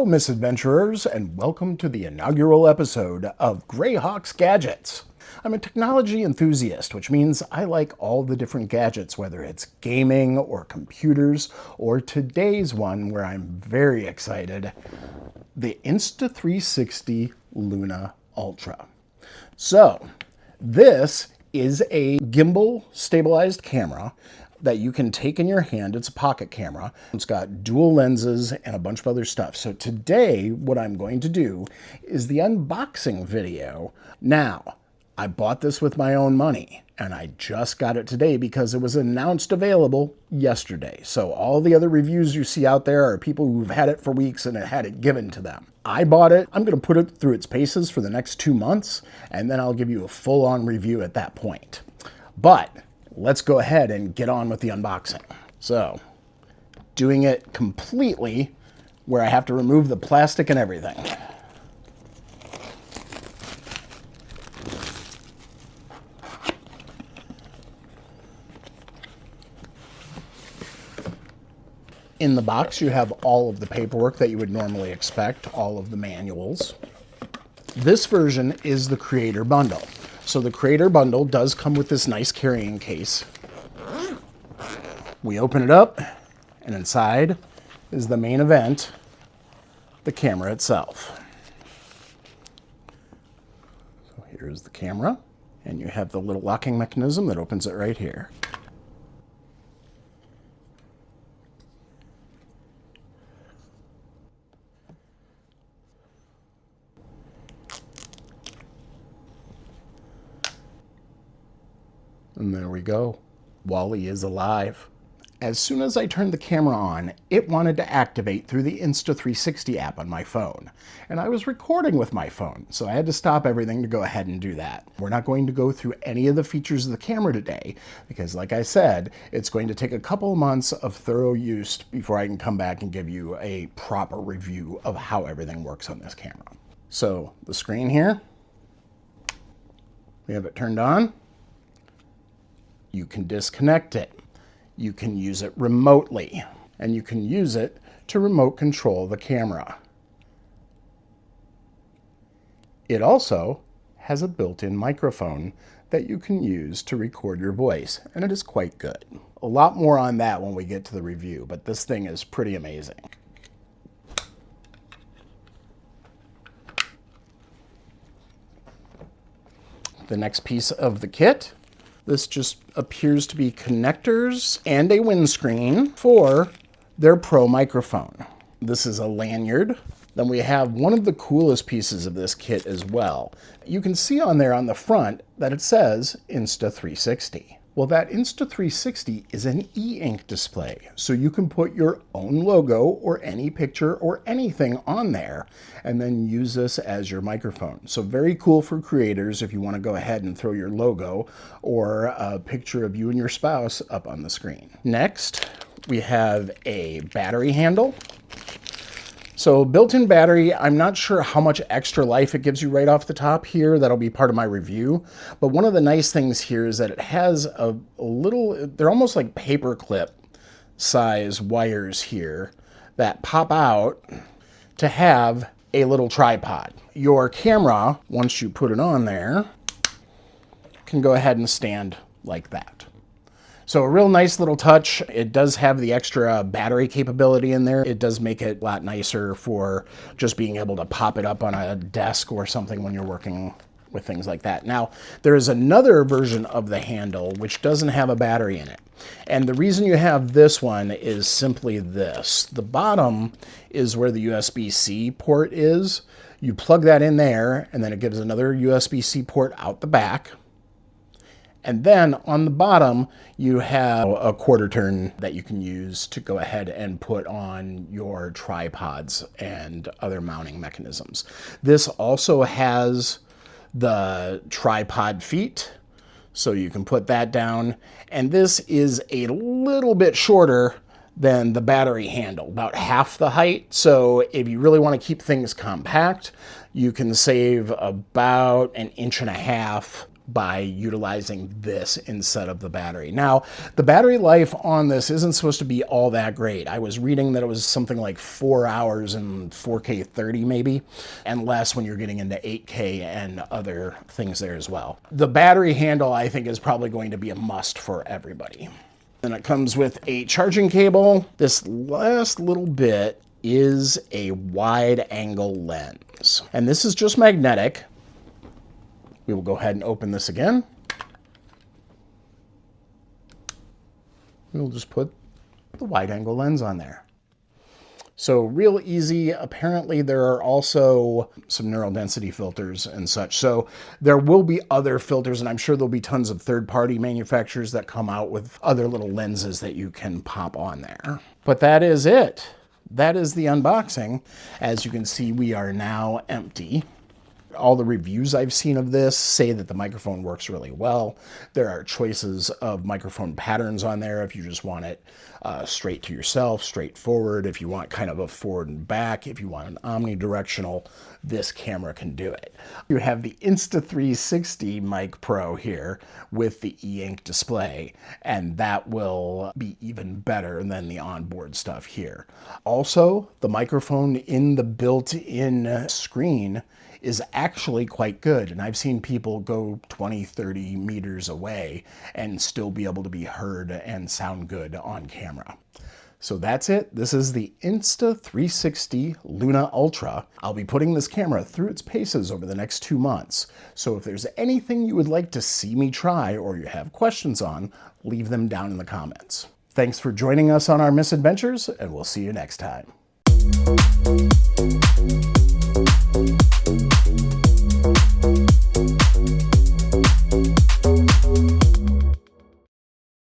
misadventurers, and welcome to the inaugural episode of Greyhawk's Gadgets. I'm a technology enthusiast, which means I like all the different gadgets, whether it's gaming or computers, or today's one where I'm very excited, the Insta360 Luna Ultra. So, this is a gimbal stabilized camera that you can take in your hand. It's a pocket camera. It's got dual lenses and a bunch of other stuff. So today, what I'm going to do is the unboxing video. Now, I bought this with my own money, and I just got it today because it was announced available yesterday. So all the other reviews you see out there are people who've had it for weeks and had it given to them. I bought it. I'm going to put it through its paces for the next 2 months, and then I'll give you a full-on review at that point. But let's go ahead and get on with the unboxing. So, doing it completely where I have to remove the plastic and everything. In the box, you have all of the paperwork that you would normally expect, all of the manuals. This version is the Creator Bundle. So the Creator Bundle does come with this nice carrying case. We open it up, and inside is the main event, the camera itself. So here's the camera, and you have the little locking mechanism that opens it right here. And there we go. Wally is alive. As soon as I turned the camera on, it wanted to activate through the Insta360 app on my phone. And I was recording with my phone, so I had to stop everything to go ahead and do that. We're not going to go through any of the features of the camera today, because like I said, it's going to take a couple of months of thorough use before I can come back and give you a proper review of how everything works on this camera. So the screen here, we have it turned on. You can disconnect it. You can use it remotely, and you can use it to remote control the camera. It also has a built-in microphone that you can use to record your voice, and it is quite good. A lot more on that when we get to the review, but this thing is pretty amazing. The next piece of the kit, this just appears to be connectors and a windscreen for their Pro microphone. This is a lanyard. Then we have one of the coolest pieces of this kit as well. You can see on there on the front that it says Insta360. Well, that Insta360 is an e-ink display, so you can put your own logo or any picture or anything on there and then use this as your microphone. So very cool for creators if you want to go ahead and throw your logo or a picture of you and your spouse up on the screen. Next, we have a battery handle. So built-in battery, I'm not sure how much extra life it gives you right off the top here. That'll be part of my review. But one of the nice things here is that it has a little, they're almost like paperclip size wires here that pop out to have a little tripod. Your camera, once you put it on there, can go ahead and stand like that. So a real nice little touch. It does have the extra battery capability in there. It does make it a lot nicer for just being able to pop it up on a desk or something when you're working with things like that. Now, there is another version of the handle which doesn't have a battery in it. And the reason you have this one is simply this. The bottom is where the USB-C port is. You plug that in there, and then it gives another USB-C port out the back. And then on the bottom, you have a quarter turn that you can use to go ahead and put on your tripods and other mounting mechanisms. This also has the tripod feet, so you can put that down. And this is a little bit shorter than the battery handle, about half the height. So if you really want to keep things compact, you can save about 1.5 inches by utilizing this instead of the battery. Now, the battery life on this isn't supposed to be all that great. I was reading that it was something like 4 hours in 4K 30 maybe, and less when you're getting into 8K and other things there as well. The battery handle, I think, is probably going to be a must for everybody. Then it comes with a charging cable. This last little bit is a wide angle lens, and this is just magnetic. We will go ahead and open this again. We'll just put the wide angle lens on there. So real easy. Apparently there are also some neural density filters and such. So there will be other filters, and I'm sure there'll be tons of third-party manufacturers that come out with other little lenses that you can pop on there. But that is it. That is the unboxing. As you can see, we are now empty. All the reviews I've seen of this say that the microphone works really well. There are choices of microphone patterns on there if you just want it straight to yourself, straightforward. If you want kind of a forward and back, if you want an omnidirectional, this camera can do it. You have the Insta360 Mic Pro here with the e-ink display, and that will be even better than the onboard stuff here. Also, the microphone in the built-in screen is actually quite good. And I've seen people go 20, 30 meters away and still be able to be heard and sound good on camera. So that's it. This is the Insta360 Luna Ultra. I'll be putting this camera through its paces over the next 2 months. So if there's anything you would like to see me try or you have questions on, leave them down in the comments. Thanks for joining us on our misadventures, and we'll see you next time.